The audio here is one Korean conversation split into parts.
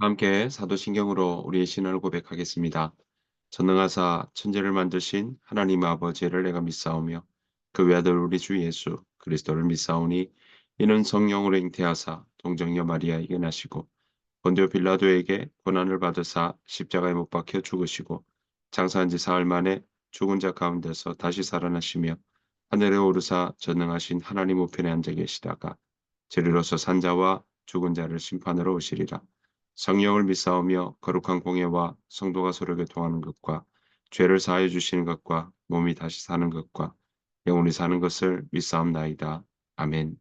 함께 사도신경으로 우리의 신앙을 고백하겠습니다. 전능하사 천지를 만드신 하나님 아버지를 내가 믿사오며 그 외아들 우리 주 예수 그리스도를 믿사오니 이는 성령으로 잉태하사 동정녀 마리아에게 나시고 본디오 빌라도에게 고난을 받으사 십자가에 못 박혀 죽으시고 장사한 지 사흘 만에 죽은 자 가운데서 다시 살아나시며 하늘에 오르사 전능하신 하나님 우편에 앉아 계시다가 저리로서 산자와 죽은 자를 심판하러 오시리라. 성령을 믿사오며 거룩한 공예와 성도가 서로 교통하는 것과 죄를 사하여 주시는 것과 몸이 다시 사는 것과 영원히 사는 것을 믿사옵나이다. 아멘.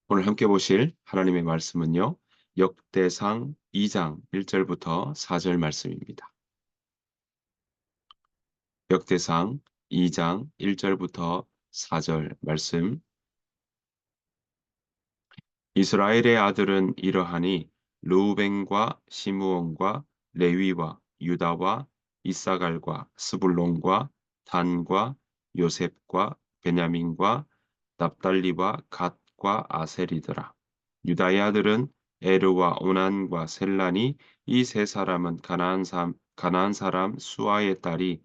오늘 함께 보실 하나님의 말씀은요. 역대상 2장 1절부터 4절 말씀입니다. 역대상 2장 1절부터 4절 말씀. 이스라엘의 아들은 이러하니 르우벤과 시므온과 레위와 유다와 이사갈과 스불론과 단과 요셉과 베냐민과 납달리와 갓과 아셀이더라. 유다의 아들은 에르와 오난과 셀란이 이 세 사람은 가나안 사람 수아의 딸이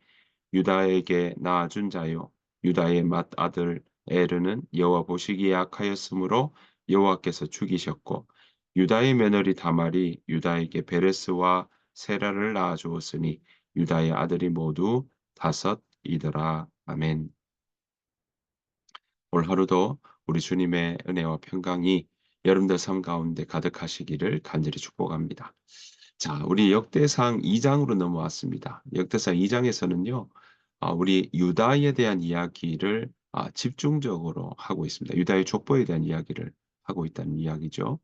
유다에게 낳아준 자요. 유다의 맏아들 에르는 여호와 보시기에 악하였으므로 여호와께서 죽이셨고 유다의 며느리 다말이 유다에게 베레스와 세라를 낳아주었으니 유다의 아들이 모두 다섯이더라. 아멘. 올 하루도 우리 주님의 은혜와 평강이 여러분들 삶 가운데 가득하시기를 간절히 축복합니다. 자, 우리 역대상 2장으로 넘어왔습니다. 역대상 2장에서는요, 우리 유다에 대한 이야기를 집중적으로 하고 있습니다. 유다의 족보에 대한 이야기를 하고 있다는 이야기죠.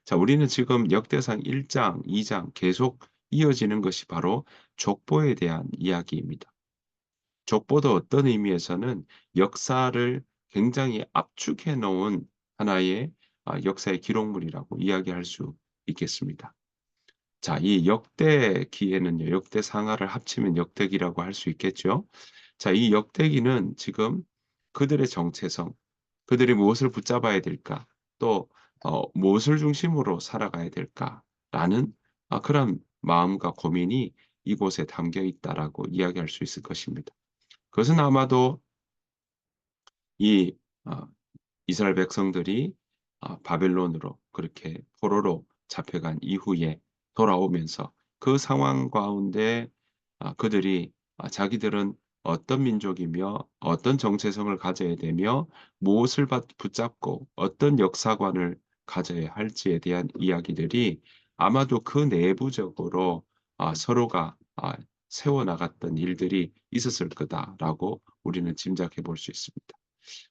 자, 우리는 지금 역대상 1장, 2장 계속 이어지는 것이 바로 족보에 대한 이야기입니다. 족보도 어떤 의미에서는 역사를 굉장히 압축해 놓은 하나의 역사의 기록물이라고 이야기할 수 있겠습니다. 자, 이 역대기에는요, 역대상하를 합치면 역대기라고 할 수 있겠죠. 자, 이 역대기는 지금 그들의 정체성, 그들이 무엇을 붙잡아야 될까, 또 무엇을 중심으로 살아가야 될까라는 그런 마음과 고민이 이곳에 담겨 있다라고 이야기할 수 있을 것입니다. 그것은 아마도 이 어, 이스라엘 백성들이 바벨론으로 그렇게 포로로 잡혀간 이후에 돌아오면서 그 상황 가운데 그들이 자기들은 어떤 민족이며 어떤 정체성을 가져야 되며 무엇을 붙잡고 어떤 역사관을 가져야 할지에 대한 이야기들이 아마도 그 내부적으로 서로가 세워나갔던 일들이 있었을 거다라고 우리는 짐작해 볼 수 있습니다.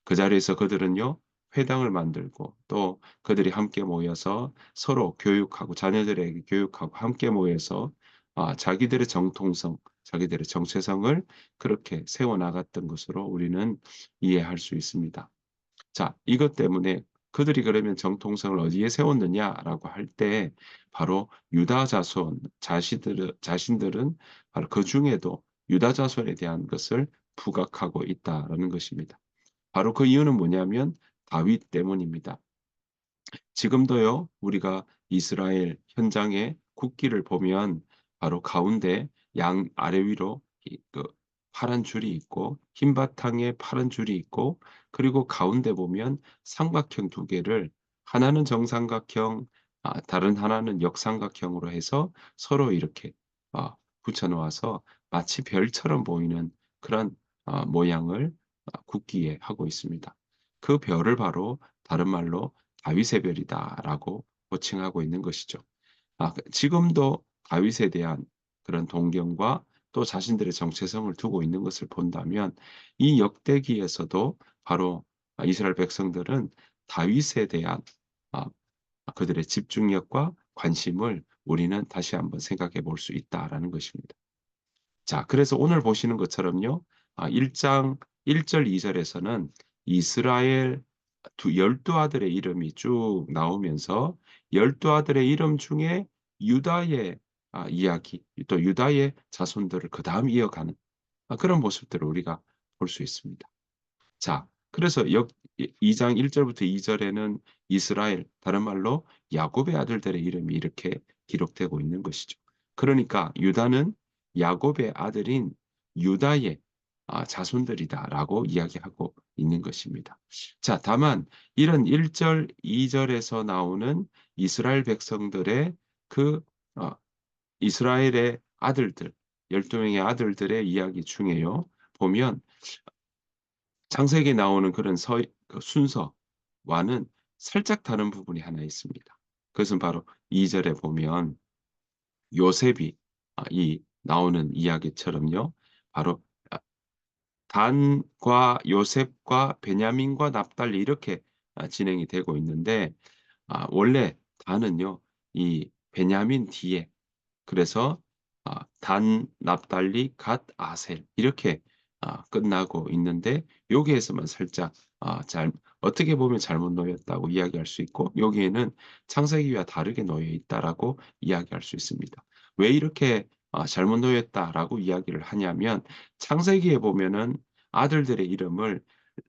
그 자리에서 그들은요, 회당을 만들고 또 그들이 함께 모여서 서로 교육하고 자녀들에게 교육하고 함께 모여서 자기들의 정통성, 자기들의 정체성을 그렇게 세워나갔던 것으로 우리는 이해할 수 있습니다. 자, 이것 때문에 그들이 그러면 정통성을 어디에 세웠느냐라고 할 때 바로 유다 자손 자신들은 바로 그 중에도 유다 자손에 대한 것을 부각하고 있다라는 것입니다. 바로 그 이유는 뭐냐면 다윗 때문입니다. 지금도요, 우리가 이스라엘 현장의 국기를 보면 바로 가운데 양 아래 위로 그 파란 줄이 있고 흰 바탕에 파란 줄이 있고 그리고 가운데 보면 삼각형 두 개를 하나는 정삼각형, 다른 하나는 역삼각형으로 해서 서로 이렇게 붙여 놓아서 마치 별처럼 보이는 그런 모양을 국기에 하고 있습니다. 그 별을 바로 다른 말로 다윗의 별이다라고 호칭하고 있는 것이죠. 지금도 다윗에 대한 그런 동경과 또 자신들의 정체성을 두고 있는 것을 본다면 이 역대기에서도 바로 이스라엘 백성들은 다윗에 대한 아, 그들의 집중력과 관심을 우리는 다시 한번 생각해 볼 수 있다라는 것입니다. 자, 그래서 오늘 보시는 것처럼요. 1장 1절 2절에서는 이스라엘 열두 아들의 이름이 쭉 나오면서 열두 아들의 이름 중에 유다의 이야기, 또 유다의 자손들을 그다음 이어가는 그런 모습들을 우리가 볼 수 있습니다. 자, 그래서 2장 1절부터 2절에는 이스라엘, 다른 말로 야곱의 아들들의 이름이 이렇게 기록되고 있는 것이죠. 그러니까 유다는 야곱의 아들인 유다의 자손들이다라고 이야기하고 있는 것입니다. 자, 다만 이런 1절, 2절에서 나오는 이스라엘 백성들의 그 어, 이스라엘의 아들들, 12명의 아들들의 이야기 중에요. 보면 창세기에 나오는 그런 그 순서와는 살짝 다른 부분이 하나 있습니다. 그것은 바로 2절에 보면 요셉이 이 나오는 이야기처럼요. 바로 아 단과 요셉과 베냐민과 납달리 이렇게 진행이 되고 있는데 원래 단은요. 이 베냐민 뒤에 그래서 단, 납달리, 갓, 아셀 이렇게 끝나고 있는데 여기에서만 살짝 잘 어떻게 보면 잘못 놓였다고 이야기할 수 있고 여기에는 창세기와 다르게 놓여 있다라고 이야기할 수 있습니다. 왜 이렇게 잘못 놓였다라고 이야기를 하냐면 창세기에 보면은 아들들의 이름을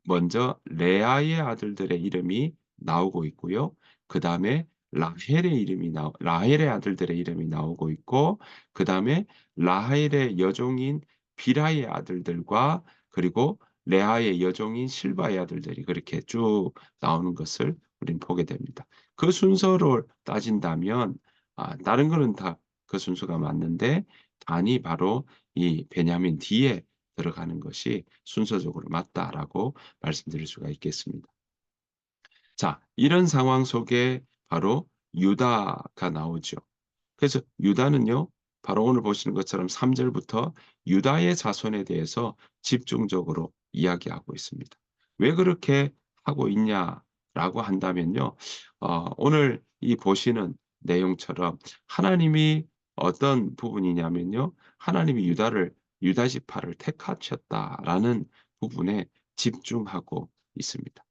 먼저 레아의 아들들의 이름이 나오고 있고요. 그다음에 라헬의 아들들의 이름이 나오고 있고 그다음에 라헬의 여종인 빌하의 아들들과 그리고 레아의 여종인 실바의 아들들이 그렇게 쭉 나오는 것을 우리는 보게 됩니다. 그 순서를 따진다면 다른 거는 다 그 순서가 맞는데 단이 바로 이 베냐민 뒤에 들어가는 것이 순서적으로 맞다라고 말씀드릴 수가 있겠습니다. 자, 이런 상황 속에 바로 유다가 나오죠. 그래서 유다는요. 바로 오늘 보시는 것처럼 3 절부터 유다의 자손에 대해서 집중적으로 이야기하고 있습니다. 왜 그렇게 하고 있냐라고 한다면요. 오늘 이 보시는 내용처럼 하나님이 어떤 부분이냐면요. 하나님이 유다 지파를 택하셨다라는 부분에 집중하고 있습니다.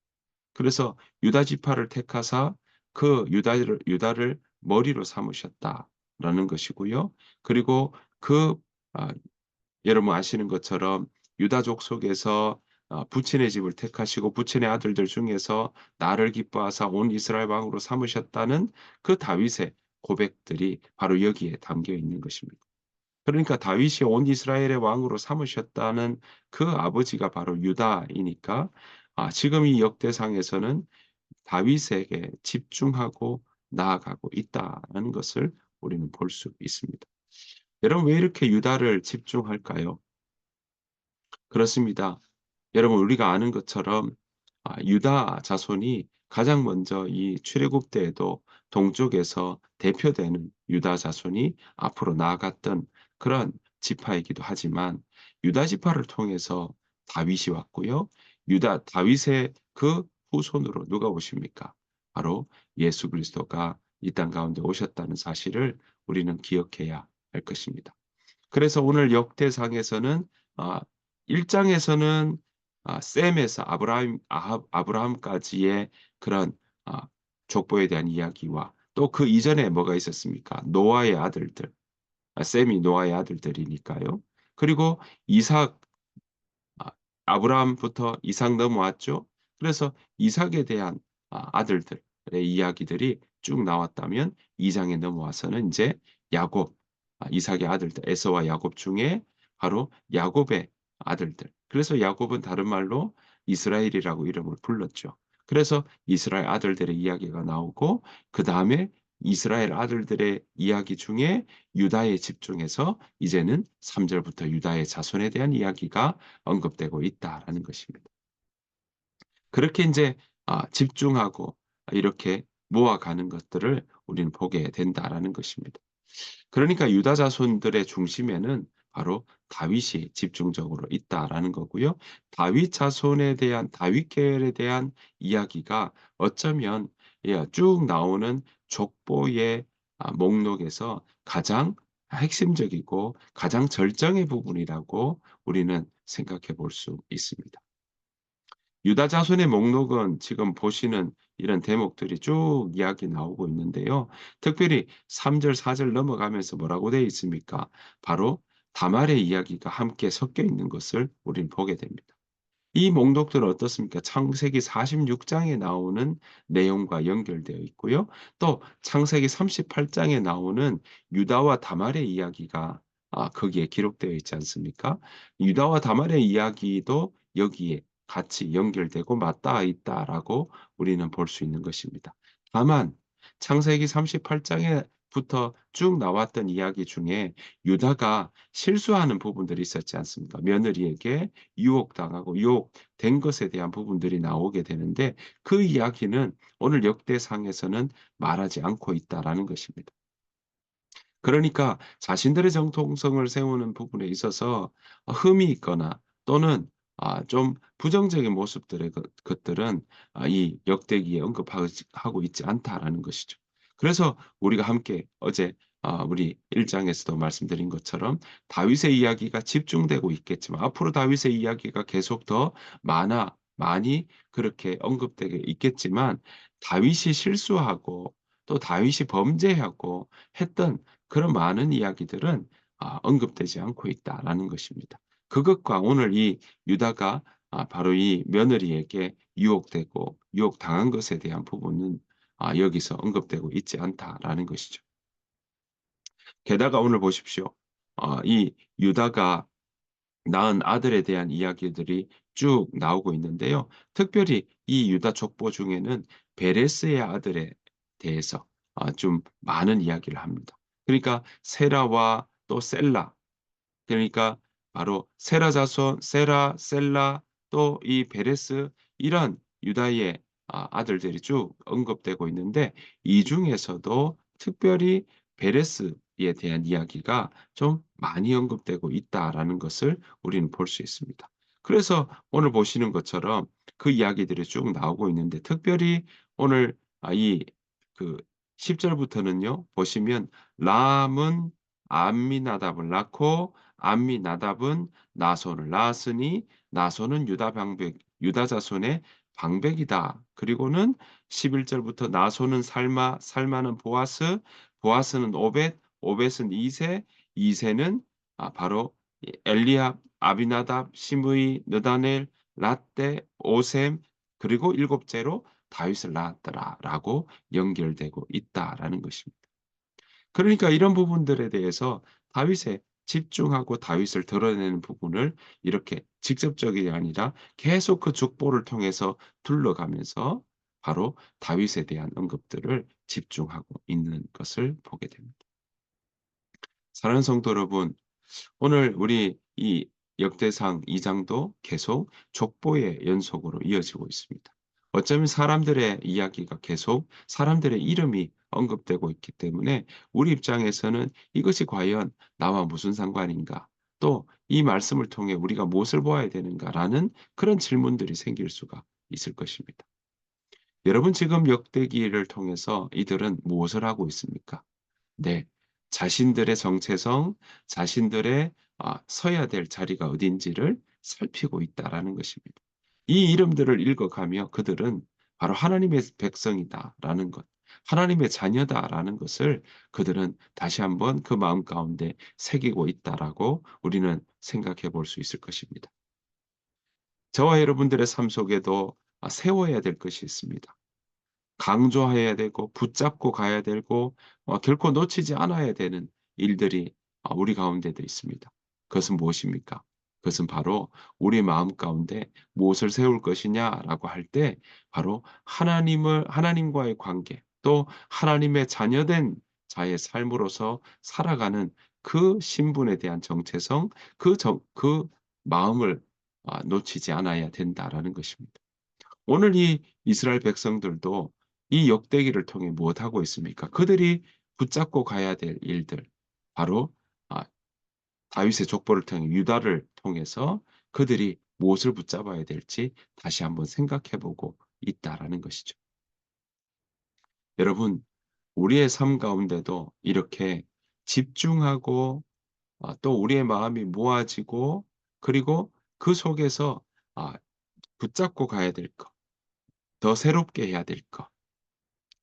그래서 유다 지파를 택하사 그 유다를 머리로 삼으셨다라는 것이고요. 그리고 그 아 여러분 아시는 것처럼 유다족 속에서 부친의 집을 택하시고 부친의 아들들 중에서 나를 기뻐하사 온 이스라엘 왕으로 삼으셨다는 그 다윗의 고백들이 바로 여기에 담겨 있는 것입니다. 그러니까 다윗이 온 이스라엘의 왕으로 삼으셨다는 그 아버지가 바로 유다이니까 지금 이 역대상에서는 다윗에게 집중하고 나아가고 있다는 것을 우리는 볼 수 있습니다. 여러분 왜 이렇게 유다를 집중할까요? 그렇습니다. 여러분 우리가 아는 것처럼 유다 자손이 가장 먼저 이 출애굽 때에도 동쪽에서 대표되는 유다 자손이 앞으로 나아갔던 그런 지파이기도 하지만 유다 지파를 통해서 다윗이 왔고요. 다윗의 그 후손으로 누가 오십니까? 바로 예수 그리스도가 이 땅 가운데 오셨다는 사실을 우리는 기억해야 할 것입니다. 그래서 오늘 역대상에서는 아 1 장에서는 셈에서 아브라함까지의 그런 아 족보에 대한 이야기와 또 그 이전에 뭐가 있었습니까? 노아의 아들들. 셈이 노아의 아들들이니까요. 그리고 이삭 아 아브라함부터 이삭 넘어왔죠. 그래서 이삭에 대한 아들들의 이야기들이 쭉 나왔다면 2 장에 넘어와서는 인제 야곱 이삭의 아들들 에서와 야곱 중에 바로 야곱의 아들들. 그래서 야곱은 다른 말로 이스라엘이라고 이름을 불렀죠. 그래서 이스라엘 아들들의 이야기가 나오고 그다음에 이스라엘 아들들의 이야기 중에 유다에 집중해서 이제는 3 절부터 유다의 자손에 대한 이야기가 언급되고 있다라는 것입니다. 그렇게 인제 집중하고 이렇게 모아가는 것들을 우리는 보게 된다라는 것입니다. 그러니까 유다 자손들의 중심에는 바로 다윗이 집중적으로 있다라는 거고요. 다윗 자손에 대한 다윗 계열에 대한 이야기가 어쩌면 쭉 나오는 족보의 목록에서 가장 핵심적이고 가장 절정의 부분이라고 우리는 생각해 볼 수 있습니다. 유다 자손의 목록은 지금 보시는 이런 대목들이 쭉 이야기 나오고 있는데요. 특별히 3 절, 4절 넘어가면서 뭐라고 되어 있습니까? 바로 다말의 이야기가 함께 섞여 있는 것을 우리는 보게 됩니다. 이 목록들은 어떻습니까? 창세기 46장에 나오는 내용과 연결되어 있고요. 또 창세기 38장에 나오는 유다와 다말의 이야기가 거기에 기록되어 있지 않습니까? 유다와 다말의 이야기도 여기에 같이 연결되고 맞닿아 있다라고 우리는 볼 수 있는 것입니다. 다만 창세기 38장에부터 쭉 나왔던 이야기 중에 유다가 실수하는 부분들이 있었지 않습니까? 며느리에게 유혹당하고 유혹된 것에 대한 부분들이 나오게 되는데 그 이야기는 오늘 역대상에서는 말하지 않고 있다라는 것입니다. 그러니까 자신들의 정통성을 세우는 부분에 있어서 흠이 있거나 또는 좀 부정적인 모습들의 것들은 이 역대기에 언급하고 있지 않다라는 것이죠. 그래서 우리가 함께 어제 우리 1장에서도 말씀드린 것처럼 다윗의 이야기가 집중되고 있겠지만 앞으로 다윗의 이야기가 계속 더 많이 그렇게 언급되게 있겠지만 다윗이 실수하고 또 다윗이 범죄하고 했던 그런 많은 이야기들은 언급되지 않고 있다라는 것입니다. 그것과 오늘 이 유다가 바로 이 며느리에게 유혹되고 유혹당한 것에 대한 부분은 여기서 언급되고 있지 않다라는 것이죠. 게다가 오늘 보십시오. 이 유다가 낳은 아들에 대한 이야기들이 쭉 나오고 있는데요. 특별히 이 유다 족보 중에는 베레스의 아들에 대해서 좀 많은 이야기를 합니다. 그러니까 세라와 또 셀라, 그러니까 바로 세라 자손, 세라, 셀라, 또 이 베레스, 이런 유다의 아들들이 쭉 언급되고 있는데 이 중에서도 특별히 베레스에 대한 이야기가 좀 많이 언급되고 있다라는 것을 우리는 볼 수 있습니다. 그래서 오늘 보시는 것처럼 그 이야기들이 쭉 나오고 있는데 특별히 오늘 이그 10절부터는요. 보시면 람은 암미나답을 낳고 암미나답은 나손을 낳았으니 나손은 유다 자손의 방백이다. 그리고는 11절부터 나손은 살마, 살마는 보아스, 보아스는 오벳, 오벳은 이세, 이세는 바로 엘리압, 아비나답, 시므이, 느다넬, 랏대, 오셈, 그리고 일곱째로 다윗을 낳았더라라고 연결되고 있다라는 것입니다. 그러니까 이런 부분들에 대해서 다윗에 집중하고 다윗을 드러내는 부분을 이렇게 직접적이 아니라 계속 그 족보를 통해서 둘러가면서 바로 다윗에 대한 언급들을 집중하고 있는 것을 보게 됩니다. 사랑하는 성도 여러분, 오늘 우리 이 역대상 2장도 계속 족보의 연속으로 이어지고 있습니다. 어쩌면 사람들의 이야기가 계속 사람들의 이름이 언급되고 있기 때문에 우리 입장에서는 이것이 과연 나와 무슨 상관인가? 또 이 말씀을 통해 우리가 무엇을 보아야 되는가라는 그런 질문들이 생길 수가 있을 것입니다. 여러분 지금 역대기를 통해서 이들은 무엇을 하고 있습니까? 네. 자신들의 정체성, 자신들의 서야 될 자리가 어딘지를 살피고 있다라는 것입니다. 이 이름들을 읽어가며 그들은 바로 하나님의 백성이다라는 것, 하나님의 자녀다라는 것을 그들은 다시 한번 그 마음 가운데 새기고 있다라고 우리는 생각해 볼 수 있을 것입니다. 저와 여러분들의 삶 속에도 세워야 될 것이 있습니다. 강조해야 되고 붙잡고 가야 되고 결코 놓치지 않아야 되는 일들이 우리 가운데도 있습니다. 그것은 무엇입니까? 그것은 바로 우리 마음 가운데 무엇을 세울 것이냐라고 할 때 바로 하나님과의 관계 또 하나님의 자녀된 자의 삶으로서 살아가는 그 신분에 대한 정체성 그 마음을 놓치지 않아야 된다라는 것입니다. 오늘 이 이스라엘 백성들도 이 역대기를 통해 무엇하고 있습니까? 그들이 붙잡고 가야 될 일들, 바로 아, 다윗의 족보를 통해 유다를 통해서 그들이 무엇을 붙잡아야 될지 다시 한번 생각해 보고 있다라는 것이죠. 여러분, 우리의 삶 가운데도 이렇게 집중하고 또 우리의 마음이 모아지고 그리고 그 속에서 아, 붙잡고 가야 될 것, 더 새롭게 해야 될 것,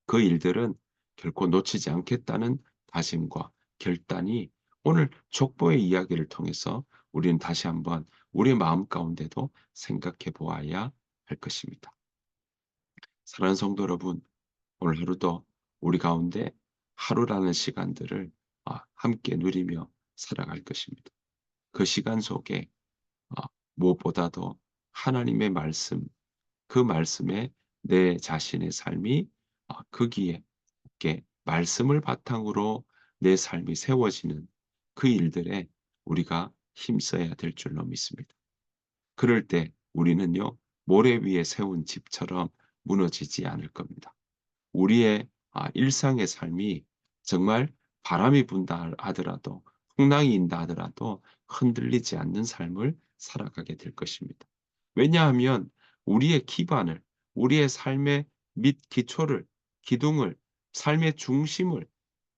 그 일들은 결코 놓치지 않겠다는 다짐과 결단이 오늘 족보의 이야기를 통해서 우리는 다시 한번 우리의 마음 가운데도 생각해 보아야 할 것입니다. 사랑하는 성도 여러분, 오늘 하루도 우리 가운데 하루라는 시간들을 함께 누리며 살아갈 것입니다. 그 시간 속에 아 무엇보다도 하나님의 말씀, 그 말씀에 내 자신의 삶이 거기에 있게 말씀을 바탕으로 내 삶이 세워지는 그 일들에 우리가 힘써야 될 줄로 믿습니다. 그럴 때 우리는요, 모래 위에 세운 집처럼 무너지지 않을 겁니다. 우리의 일상의 삶이 정말 바람이 분다 하더라도 풍랑이 인다 하더라도 흔들리지 않는 삶을 살아가게 될 것입니다. 왜냐하면 우리의 기반을, 우리의 삶의 밑 기초를, 기둥을, 삶의 중심을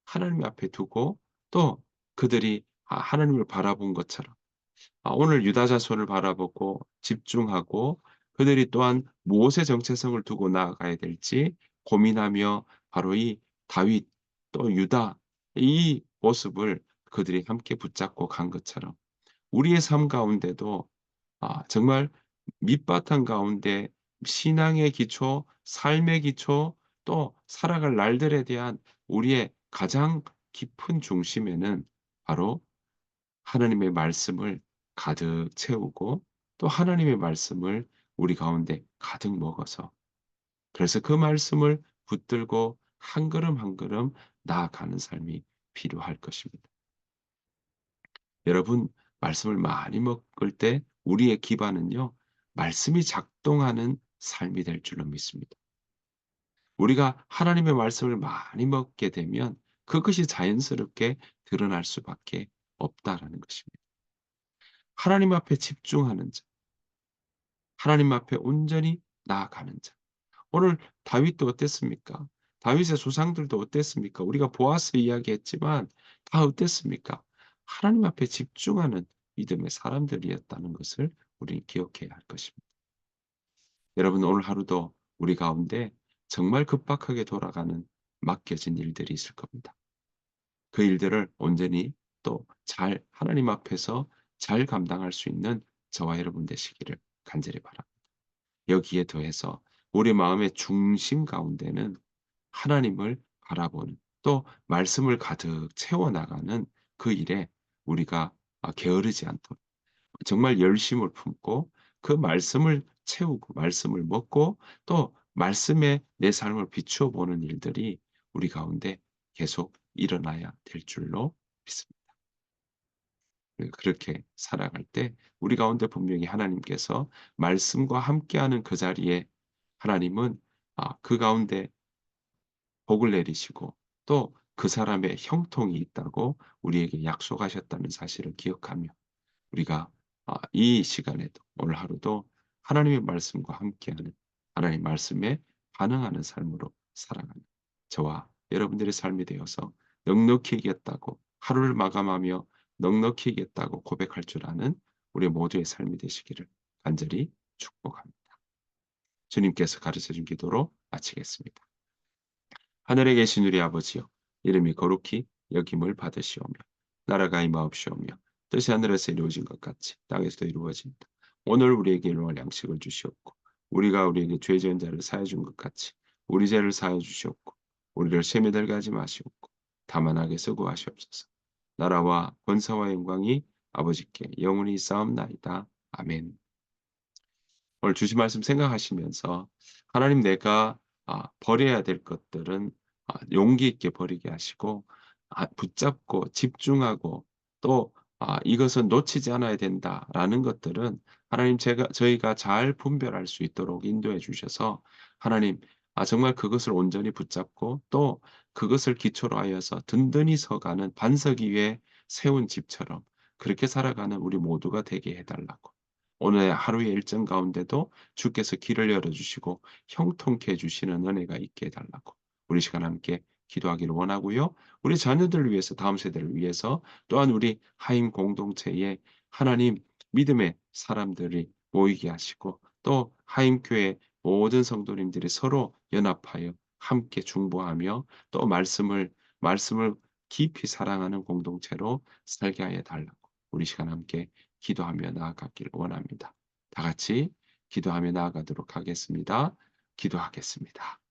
하나님 앞에 두고 또 그들이 하나님을 바라본 것처럼 오늘 유다 자손을 바라보고 집중하고 그들이 또한 무엇의 정체성을 두고 나아가야 될지 고민하며 바로 이 다윗 또 유다 이 모습을 그들이 함께 붙잡고 간 것처럼 우리의 삶 가운데도 정말 밑바탕 가운데 신앙의 기초, 삶의 기초 또 살아갈 날들에 대한 우리의 가장 깊은 중심에는 바로 하나님의 말씀을 가득 채우고 또 하나님의 말씀을 우리 가운데 가득 먹어서 그래서 그 말씀을 붙들고 한 걸음 한 걸음 나아가는 삶이 필요할 것입니다. 여러분 말씀을 많이 먹을 때 우리의 기반은요. 말씀이 작동하는 삶이 될 줄로 믿습니다. 우리가 하나님의 말씀을 많이 먹게 되면 그것이 자연스럽게 드러날 수밖에 없다라는 것입니다. 하나님 앞에 집중하는 자, 하나님 앞에 온전히 나아가는 자. 오늘 다윗도 어땠습니까? 다윗의 조상들도 어땠습니까? 우리가 보아스 이야기했지만 다 어땠습니까? 하나님 앞에 집중하는 믿음의 사람들이었다는 것을 우리는 기억해야 할 것입니다. 여러분 오늘 하루도 우리 가운데 정말 급박하게 돌아가는 맡겨진 일들이 있을 겁니다. 그 일들을 온전히 또 잘 하나님 앞에서 잘 감당할 수 있는 저와 여러분 되시기를 간절히 바랍니다. 여기에 더해서 우리 마음의 중심 가운데는 하나님을 바라보는 또 말씀을 가득 채워나가는 그 일에 우리가 게으르지 않도록 정말 열심을 품고 그 말씀을 채우고 말씀을 먹고 또 말씀에 내 삶을 비추어 보는 일들이 우리 가운데 계속 일어나야 될 줄로 믿습니다. 그렇게 살아갈 때 우리 가운데 분명히 하나님께서 말씀과 함께하는 그 자리에 하나님은 그 가운데 복을 내리시고 또 그 사람의 형통이 있다고 우리에게 약속하셨다는 사실을 기억하며 우리가 이 시간에도 오늘 하루도 하나님의 말씀과 함께하는 하나님 말씀에 반응하는 삶으로 살아가는 저와 여러분들의 삶이 되어서 넉넉히 이겼다고 하루를 마감하며 넉넉히 이겼다고 고백할 줄 아는 우리 모두의 삶이 되시기를 간절히 축복합니다. 주님께서 가르쳐 준 기도로 마치겠습니다. 하늘에 계신 우리 아버지여 이름이 거룩히 여김을 받으시오며 나라가 임하옵시오며 뜻이 하늘에서 이루어진 것 같이 땅에서도 이루어진다. 오늘 우리에게 일용할 양식을 주시옵고 우리가 우리에게 죄 지은 자를 사해 준 것 같이 우리 죄를 사해 주시옵고 우리를 시험에 들게 하지 마시옵고 다만 악에서 구하시옵소서. 나라와 권세와 영광이 아버지께 영원히 쌓옵나이다. 아멘. 오늘 주신 말씀 생각하시면서 하나님 내가 버려야 될 것들은 용기 있게 버리게 하시고 붙잡고 집중하고 또 '이것은 놓치지 않아야 된다.'라는 것들은 하나님 저희가 잘 분별할 수 있도록 인도해 주셔서 하나님 정말 그것을 온전히 붙잡고 또 그것을 기초로 하여서 든든히 서가는 반석 위에 세운 집처럼 그렇게 살아가는 우리 모두가 되게 해 달라고 오늘 하루의 일정 가운데도 주께서 길을 열어 주시고 형통케 해 주시는 은혜가 있게 해 달라고 우리 시간 함께 기도하기를 원하고요. 우리 자녀들을 위해서 다음 세대를 위해서 또한 우리 하임 공동체에 하나님 믿음의 사람들이 모이게 하시고 또 하임 교회 모든 성도님들이 서로 연합하여 함께 중보하며 또 말씀을 깊이 사랑하는 공동체로 살게 하여 달라고 우리 시간 함께 기도하며 나아가길 원합니다. 다 같이 기도하며 나아가도록 하겠습니다. 기도하겠습니다.